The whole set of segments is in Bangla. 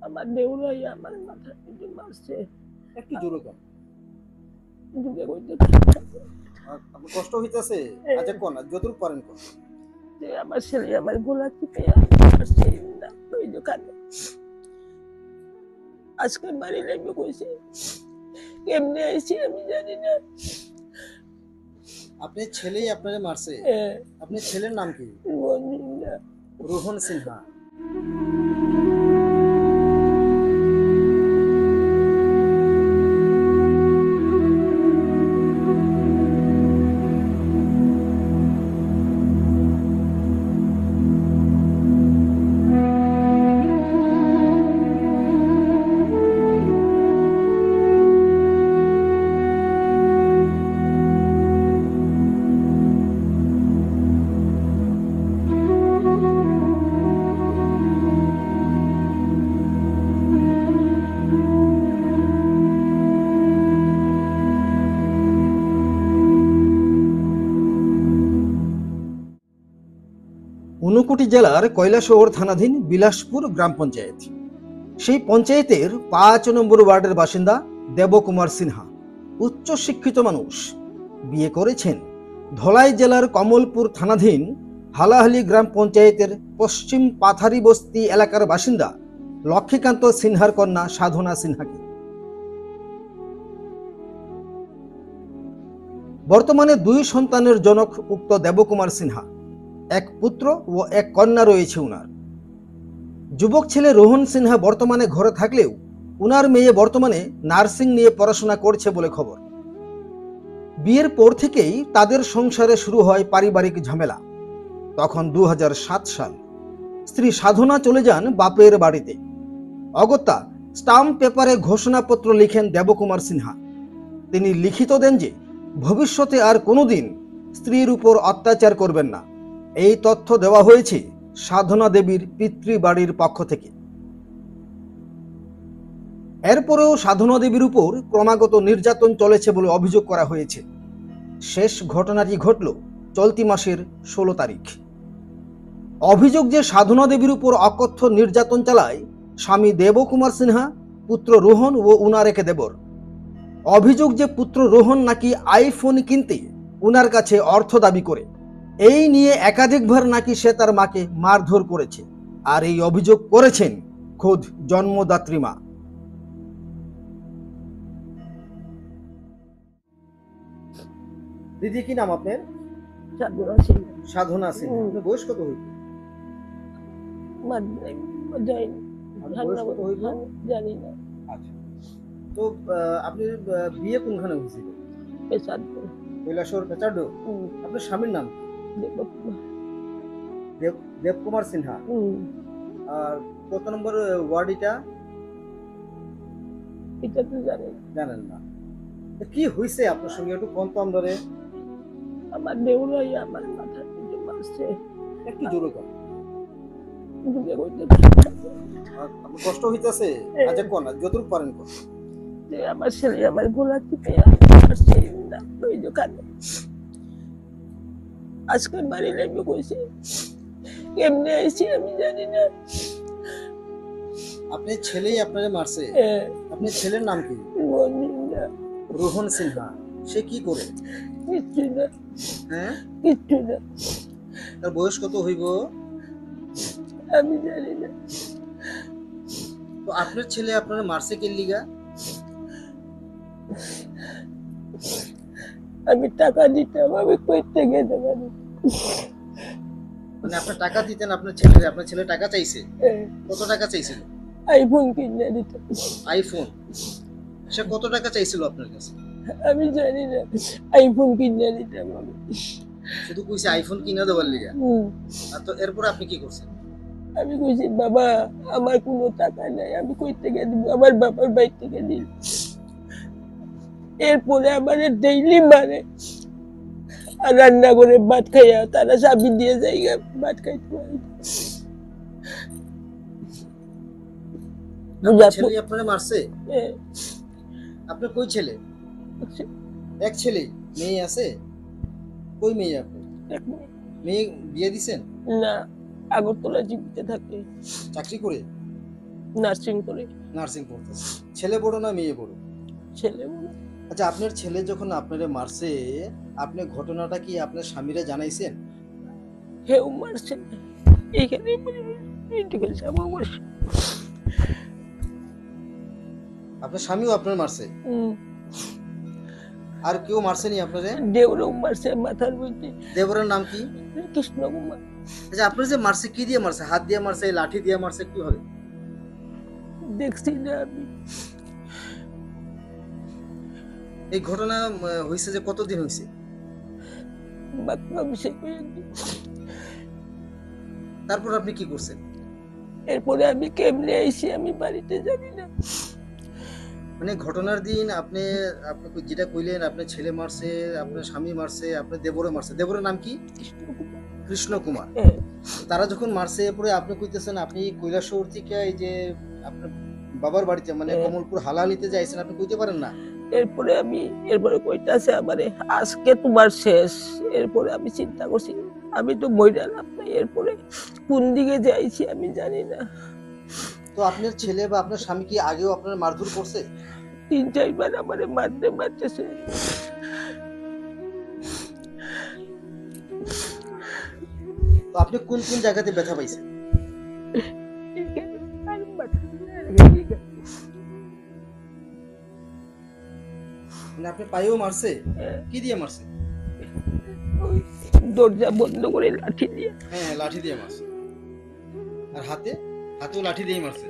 আমার দেউরাই আমার মাথা পিছু মারছে। একটু জোরে কর। যুগে কইতে আপনার কষ্ট হইতাছে? আচ্ছা কোন যতটুকু পারেন কোন। যে আমার ছেলে আমার গোলা চিপে মারছে না ওই দোকানে। আজকে বাড়ি লাগবে কইছে। কেমনে আইছি আমি জানি না। আপনার ছেলেই আপনারে মারছে? আপনার ছেলের নাম কি? বন্ধুরা রোহন সিনহা। ঊনকোটি জেলার কৈলাসহর থানাধীন বিলাসপুর গ্রাম পঞ্চায়েত। সেই পঞ্চায়েতের ৫ নম্বর ওয়ার্ডের বাসিন্দা দেবকুমার সিনহা উচ্চ শিক্ষিত মানুষ। বিয়ে করেছেন ধলাই জেলার কমলপুর থানাধীন হালাহালি গ্রাম পঞ্চায়েতের পশ্চিম পাথারি বস্তি এলাকার বাসিন্দা লক্ষ্মীকান্ত সিনহার কন্যা সাধনা সিনহাকে। বর্তমানে ২ সন্তানের জনক উক্ত দেবকুমার সিনহা। এক পুত্র ও এক কন্যা রয়েছে উনার। যুবক ছেলে রোহন সিনহা বর্তমানে ঘরে থাকলেও উনার মেয়ে বর্তমানে নার্সিং নিয়ে পড়াশোনা করছে বলে খবর। বিয়ের পর থেকেই তাদের সংসারে শুরু হয় পারিবারিক ঝামেলা। তখন ২০০৭ সাল স্ত্রী সাধনা চলে যান বাপের বাড়িতে। অগত্যা স্টাম্প পেপারে ঘোষণাপত্র লিখেন দেবকুমার সিনহা। তিনি লিখিত দেন যে ভবিষ্যতে আর কোনোদিন স্ত্রীর উপর অত্যাচার করবেন না। এই তথ্য দেওয়া হয়েছে সাধনা দেবীর পিতৃবাড়ির পক্ষ থেকে। এরপরেও সাধনা দেবীর উপর ক্রমাগত নির্যাতন চলেছে বলে অভিযোগ করা হয়েছে। শেষ ঘটনাটি ঘটল চলতি মাসের ১৬ তারিখ। অভিযোগ যে সাধনা দেবীর উপর অকথ্য নির্যাতন চালায় স্বামী দেবকুমার সিনহা, পুত্র রোহন ও উনার এক দেবর। অভিযোগ যে পুত্র রোহন নাকি আইফোন কিনতে উনার কাছে অর্থ দাবি করে। এই নিয়ে একাধিকবার নাকি সে তার মাকে মারধর করেছে। আর এই অভিযোগ করেছেন খোদ জন্মদাত্রী মা। দিদি কি নাম আপনার? সাধনা ছিল সাধনা সিনহা। আপনার বয়স কত হইল? জানি না। আচ্ছা, তো আপনি বিয়ে কোনখানে হয়েছিল? কৈলাসহর পেচাডো। আপনার স্বামীর নাম দেবকুমার সিনহা। আর কত নম্বর ওয়ার্ড এটা? এটা তো জানেন না। কি হয়েছে আপনার সঙ্গে একটু কোন তো আমরা। আমার দেউরাই আমার মাথা পিছু মারছে। একটু জোরে কর। যুগে কইতে আপনার কষ্ট হইতাছে? আচ্ছা কোন যতটুকু পারেন কোন। যে আমার ছেলে আমার গোলা চিপে মারছে না ওই দোকানে। আজকে বাড়ি লাগবে কইছে। কেমনে আইছি আমি জানি না। আপনার ছেলেই আপনারে মারছে? আপনার ছেলের নাম কি? বন্ধুরা রোহন সিনহা। সে কি করে? কিচ্ছু না। হ্যাঁ, কিচ্ছু না। তার বয়স কত হইব? আমি জানি না। তো আপনার ছেলে আপনারা মারছে কে লিগা? আমি টাকা দিতাম, আমি কইতে গেতে পারি। মানে আপনার টাকা দিতেন আপনার ছেলে? আপনার ছেলে টাকা চাইছে? কত টাকা চাইছিল? আইফোন কিনে দিতাম। আইফোন? সে কত টাকা চাইছিল আপনার কাছে? আমি জানি না। আইফোন কিনে দিতাম আমি। শুধু কইছে আইফোন কিনা দেওয়ার লিগা? আর তো এরপর আপনি কি করছেন? আমি কইছি বাবা আমার কোনো টাকা নাই, আমি কই থেকে দিব? আমার বাবার বাইক থেকে দিল। এরপরে আমার ডেইলি মারে আর রান্না করে ভাত খাইয়া তারা চাবি দিয়ে যাই ভাত খাইতে পারি। ছেলে আপনারা মারছে? আপনার কই ছেলে? এক ছেলে। মেয়ে আছে? কই মেয়ে আপনার? মেয়ে বিয়ে দিছেন? না, আগরতলা জীবিত থাকে। চাকরি করে? নার্সিং করে। নার্সিং পড়তেছে। ছেলে বড় না মেয়ে বড়? ছেলে বলে আচ্ছা, আপনার ছেলে যখন আপনারে মারছে, আপনি ঘটনাটা কি আপনার স্বামীরে জানাইছেন? হেউ মারছে এইখানে মেডিকেল যাবো বসে। আপনার স্বামীও আপনার মারছে? আর কেউ মারছেনি আপনারে? দেউরও মারছে মাথার মধ্যে। দেবরের নাম কি? কৃষ্ণ কুমার। আচ্ছা, আপনার যে মারছে কি দিয়ে মারছে? হাত দিয়ে মারছে, লাঠি দিয়ে মারছে, কিভাবে? দেখছি না আমি। এই ঘটনা হয়েছে যে কতদিন হয়েছে? মাত্র সে কয়েকদিন। তারপর আপনি কি করছেন? এরপরে আমি কেমনে আইছি আমি বাড়িতে জানি না। মানে ঘটনার দিন আপনি আপনি যেটা কইলেন আপনার ছেলে মারছে, আপনার স্বামী মারছে, আপনার দেবরে মারছে। দেবরের নাম কি? কৃষ্ণ কুমার। কৃষ্ণ কুমার। হ্যাঁ, তারা যখন মারছে, এরপরে আপনি কইতেছেন আপনি কৈলাসহর থেকে এই যে আপনার বাবার বাড়িতে মানে হ্যাঁ। কমলপুর হালালিতে যাইছেন, আপনি কইতে পারেন না? এরপরে কইতাছে আমারে আজকে তোমার শেষ। এরপরে আমি চিন্তা করছি আমি তো মইরা লাভ নাই, এরপরে কোন দিকে যাইছি আমি জানি না। তো আপনার ছেলে বা আপনার স্বামী কি আগেও আপনার মারধর করছে? 3-4 বার আমারে মারতেছে। তো আপনি কোন কোন জায়গাতে ব্যথা পাইছেন? আর মাথা- মানে আপনি পায়েও মারছে? হ্যাঁ, কি দিয়ে মারছে? ওই দরজা বন্ধ করে লাঠি দিয়ে। হ্যাঁ, লাঠি দিয়ে মারছে। আর হাতে? হাতেও লাঠি দিয়ে মারছে।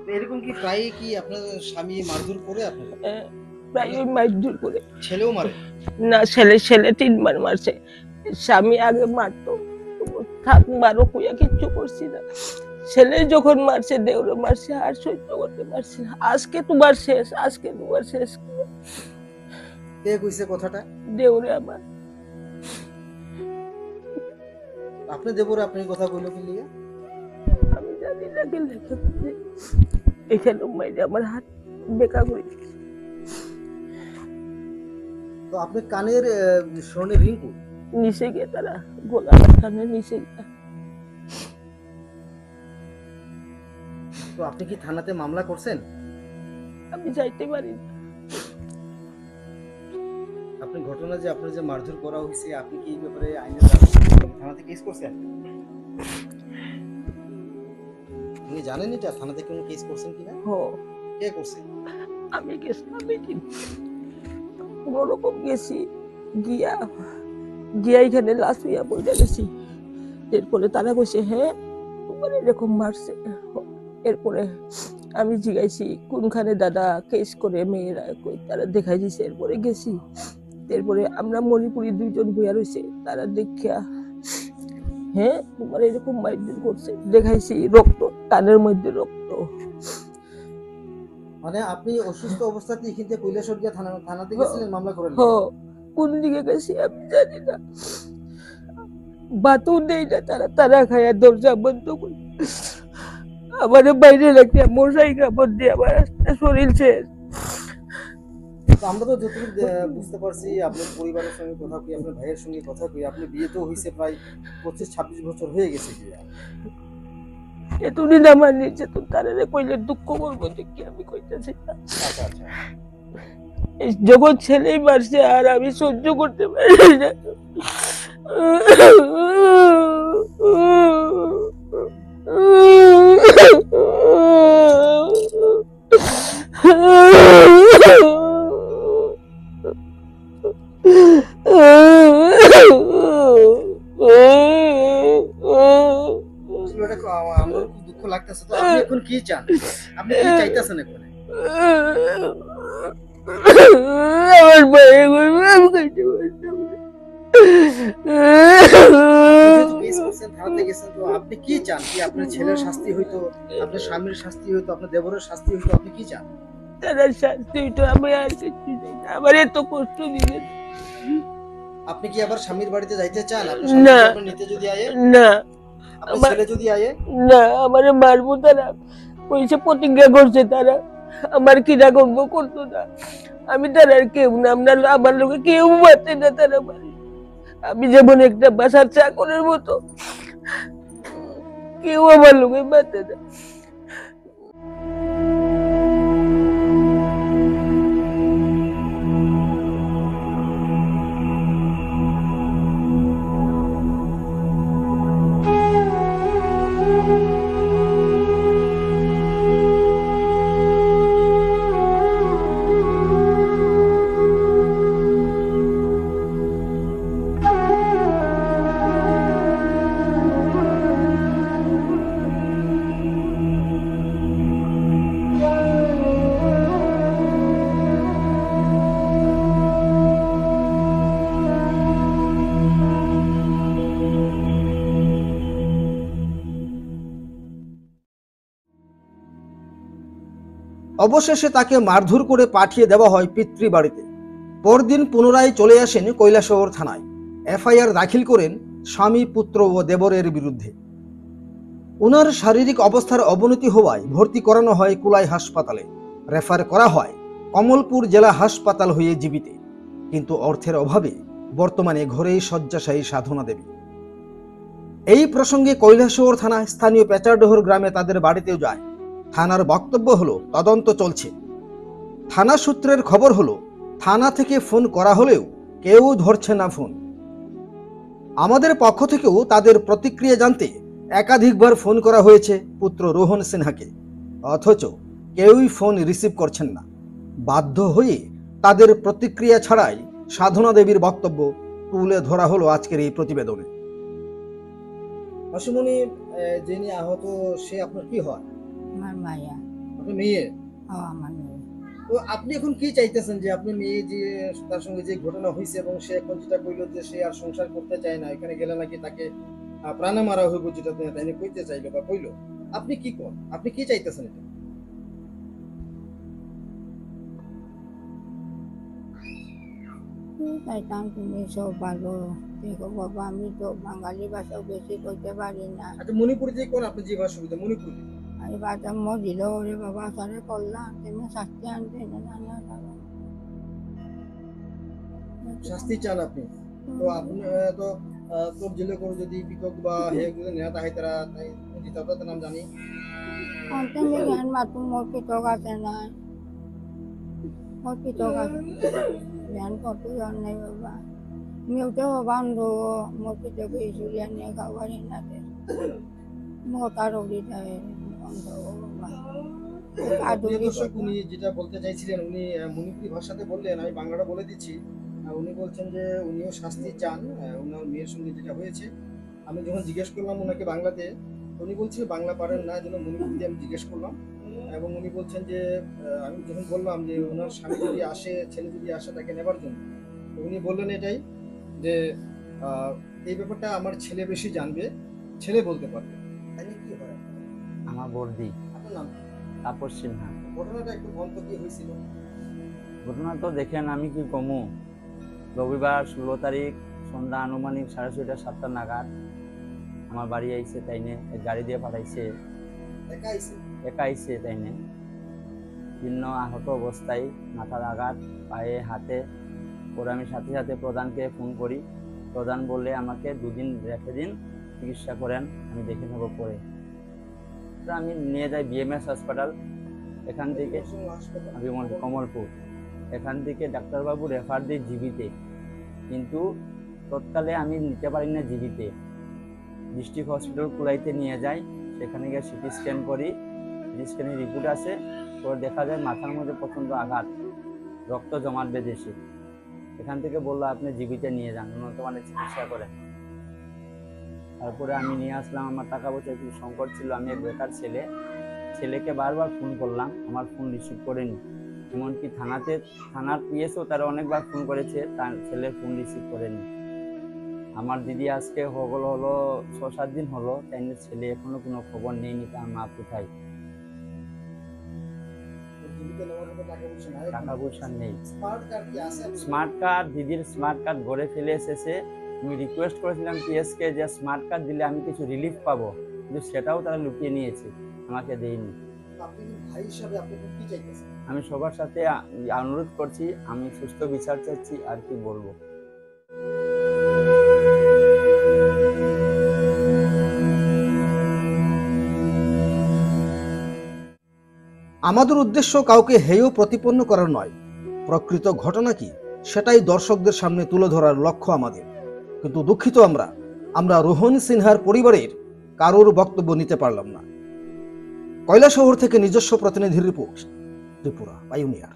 তো এরকম কি প্রায় কি আপনার স্বামী মারধর করে আপনাকে? প্রায় ওই মারধর করে। ছেলেও মারে? না, ছেলে 3 বার মারছে। স্বামী আগে মারতো, থাক মারো কুইয়া কিচ্ছু করছি না। ছেলে যখন মারছে দেউরে মারছে আর সহ্য করতে পারছি না। আজকে তোমার শেষ, আজকে তোমার শেষ। কে কইছে কথাটা? দেউরে আমার। আপনি দেবরে আপনি কথা কইলো কি লিগা? আমি জানি না কি লেখা আছে। এখানে মাইরে আমার হাত বেকা করে দিয়েছে। তো আপনি কানের স্বর্ণের রিং কই? নিচে গিয়ে তারা গোলা কানে নিচে গিয়ে। তো আপনি কি থানাতে মামলা করছেন? আমি যাইতে পারি না। আপনি ঘটনা যে আপনার যে মারধর করা হয়েছে, আপনি কি এই ব্যাপারে আইনে থানাতে কেস করছেন? আপনি জানেন এটা থানাতে কোনো কেস করছেন কিনা? হো, কে করছে? আমি গেছি, আমি কোনো রকম গেছি, গিয়া গিয়া এখানে লাশ হইয়া বইটা গেছি। এরপরে তারা কইছে হ্যাঁ তোমার এরকম মারছে। এরপরে আমি জিজ্ঞাসি কোনখানে দাদা কেস করে মেয়েরা, কই তারা দেখাই দিছে। এরপরে গেছি, এরপরে আমরা মণিপুরি 2 জন বইয়া রয়েছে, তারা দেখিয়া হ্যাঁ তোমার এরকম মারধর করছে। দেখাইছি রক্ত, কানের মধ্যে রক্ত। মানে আপনি অসুস্থ অবস্থাতে এখান থেকে কৈলাসহর গিয়ে থানাতে গেছিলেন মামলা করেন? কোন দিকে গেছি আমি জানি না। বাতও নেই না, তারা খায়া দরজা বন্ধ করে আমার বাইরে রাখিয়া মশাই কাপড় দিয়ে আমার শরীর শেষ। তো আমরা তো যতটুকু বুঝতে পারছি আপনার পরিবারের সঙ্গে কথা কই, আপনার ভাইয়ের সঙ্গে কথা কই, আপনি বিয়ে তো হয়েছে প্রায় 25-26 বছর হয়ে গেছে বিয়ে। এতদিন আমার নিচে তো তারা কইলে দুঃখ করবো দেখি আমি কইতেছি না। আচ্ছা আচ্ছা। যখন ছেলেই মারছে আর আমি সহ্য করতে পারি না। আমার খুব দুঃখ লাগতেছে। তো আপনি এখন কি চান? আপনি কি চাইতেছেন এখন? আমার ভাই আমি কইতে পারতাম না। থানাতে গেছেন, তো আপনি কি চান? কি আপনার ছেলের শাস্তি হইতো, আপনার স্বামীর শাস্তি হইতো, আপনার দেবরের শাস্তি হইতো, আপনি কি চান? তারা শাস্তি হইতো, আমি আর কিছু চাই না। আমার এত কষ্ট দিবে আপনি কি আবার স্বামীর বাড়িতে যাইতে চান? না, আপনার নিতে যদি আয়ে? না, আপনার ছেলে যদি আয়ে? না, আমারে মারবো তারা। কইছে প্রতিজ্ঞা করছে তারা, আমার কিনা করবো করতো না। আমি তারার কেউ না, আমার লোকে কেউ মারছে না তারা মারে। আমি যেমন একটা বাসার চাকরের মতো। কেউ আমার লোকে বাঁচে না। অবশেষে তাকে মারধর করে পাঠিয়ে দেওয়া হয় পিতৃবাড়িতে। পরদিন পুনরায় চলে আসেন কৈলাসহর থানায়। এফআইআর দাখিল করেন স্বামী, পুত্র ও দেবরের বিরুদ্ধে। ওনার শারীরিক অবস্থার অবনতি হওয়ায় ভর্তি করানো হয় কুলাই হাসপাতালে। রেফার করা হয় কমলপুর জেলা হাসপাতাল হয়ে জীবিতে। কিন্তু অর্থের অভাবে বর্তমানে ঘরেই শয্যাশায়ী সাধনা দেবী। এই প্রসঙ্গে কৈলাসহর থানা স্থানীয় পেচারডোহর গ্রামে তাদের বাড়িতেও যায়। থানার বক্তব্য হলো তদন্ত চলছে। থানা সূত্রের খবর হলো থানা থেকে ফোন করা হলেও কেউ ধরছে না ফোন। আমাদের পক্ষ থেকেও তাদের প্রতিক্রিয়া জানতে একাধিকবার ফোন করা হয়েছে পুত্র রোহন সিনহাকে, অথচ কেউই ফোন রিসিভ করছেন না। বাধ্য হয়ে তাদের প্রতিক্রিয়া ছাড়াই সাধনা দেবীর বক্তব্য তুলে ধরা হলো আজকের এই প্রতিবেদনে। মাসিমণি, যিনি আহত সে আপনার কি হয়? আমার মায়া। আপনার মেয়ে? আমার মেয়ে। তো আপনি এখন কি চাইতেছেন যে আপনি মেয়ে যে তার সঙ্গে যে ঘটনা হয়েছে এবং সে এখন যেটা কইলো যে সে আর সংসার করতে চায় না, এখানে গেলে নাকি তাকে প্রাণে মারা হইব, যেটা তাই কইতে চাইলো বা কইলো, আপনি কি কোন, আপনি কি চাইতেছেন এটা? চাইতাম তুমি সব ভালো দেখো বাবা, আমি তো বাঙালি ভাষাও বেশি কইতে পারি না। আচ্ছা, মণিপুরি যে কোন আপনি যে ভাষা সুবিধা মণিপুরি আমি বাটা মজিল ওরে বাবা সারে করলাম, তুমি শাস্তি আনতে না শাস্তি চান আপনি? তো আপনি তো তোর জেলে করে যদি বিকক বা হে যদি নেতা হয় তারা জিতাবত নাম জানি তুমি জ্ঞান মাতু মোর পিতক আছে না, মোর পিতক আছে জ্ঞান কত জন নাই বাবা। মেয়েও বান্ধব মোর পিতকে ইসুলিয়া নিয়ে খাবারই না দে মোটা রোগী দেয় বন্ধ বাবা। উনি যেটা বলতে চাইছিলেন, উনি মণিপুরি ভাষাতে বললেন, আমি বাংলাটা বলে দিচ্ছি। উনি বলছেন যে উনিও শাস্তি চান ওনার মেয়ের সঙ্গে যেটা হয়েছে। আমি যখন জিজ্ঞেস করলাম ওনাকে বাংলাতে, উনি বলছিলেন বাংলা পারেন না, যেন মণিপুরিতে আমি জিজ্ঞেস করলাম। এবং উনি বলছেন যে আমি যখন বললাম যে ওনার স্বামী যদি আসে, ছেলে যদি আসে তাকে নেবার জন্য, উনি বললেন এটাই যে এই ব্যাপারটা আমার ছেলে বেশি জানবে, ছেলে বলতে পারবে। তাই কি হয়? আমার বর্দি। আপনার নাম? তাপস সিনহা। ঘটনাটা একটু বলতো, কি হয়েছিল? ঘটনা তো দেখেন, আমি কি কমু। রবিবার 16 তারিখ সন্ধ্যা আনুমানিক 6:30 7টা নাগাদ আমার বাড়ি আইছে তাইনে, গাড়ি দিয়ে পাঠাইছে। একা আইছে তাইনে, ভিন্ন আহত অবস্থায়, মাথার আঘাত, পায়ে হাতে। পরে আমি সাথে সাথে প্রধানকে ফোন করি। প্রধান বললে আমাকে 2 দিন রেখে দিন, চিকিৎসা করেন, আমি দেখে নেব পরে। আমি নিয়ে যাই বিএমএস হাসপাতাল। এখান থেকে কমলপুর, এখান থেকে ডাক্তারবাবু রেফার দিয়ে জিবিতে, কিন্তু তৎকালে আমি নিতে পারি না জিবিতে। ডিস্ট্রিক্ট হসপিটাল কুলাইতে নিয়ে যাই, সেখানে গিয়ে সিটি স্ক্যান করি। সিটি স্ক্যানের রিপোর্ট আসে, পরে দেখা যায় মাথার মধ্যে প্রচণ্ড আঘাত, রক্ত জমাট বেঁধেছে। এখান থেকে বললো আপনি জিবিতে নিয়ে যান, উন্নত মানের চিকিৎসা করেন। তারপরে আমি নিয়ে আসলাম। আমার টাকা পয়সা একটু সংকট ছিল, আমি এক বেকার ছেলে। ছেলেকে বারবার ফোন করলাম, আমার ফোন রিসিভ করেনি। এমনকি থানার পিএসও তারা অনেকবার ফোন করেছে, তার ছেলের ফোন রিসিভ করেনি। আমার দিদি আজকে হলো 6-7 দিন হলো, তাই ছেলে এখনো কোনো খবর নেয়নি, তার মা কোথায়। টাকা পয়সা নেই। স্মার্ট কার্ড, দিদির স্মার্ট কার্ড ঘরে ফেলে এসেছে। আমি রিকোয়েস্ট করেছিলাম পিএসকে যে স্মার্ট কার্ড দিলে আমি কিছু রিলিফ পাবো, কিন্তু সেটাও তারা লুকিয়ে নিয়েছে, আমাকে দেয়নি। আমি সবার সাথে অনুরোধ করছি, আমি সুস্থ বিচার চাচ্ছি, আর কি বলবো। আমাদের উদ্দেশ্য কাউকে হেয় প্রতিপন্ন করার নয়, প্রকৃত ঘটনা কি সেটাই দর্শকদের সামনে তুলে ধরার লক্ষ্য আমাদের। কিন্তু দুঃখিত আমরা রোহন সিনহার পরিবারের কারোর বক্তব্য নিতে পারলাম না। কৈলাসহর থেকে নিজস্ব প্রতিনিধির রিপোর্ট, ত্রিপুরা পাইওনিয়ার।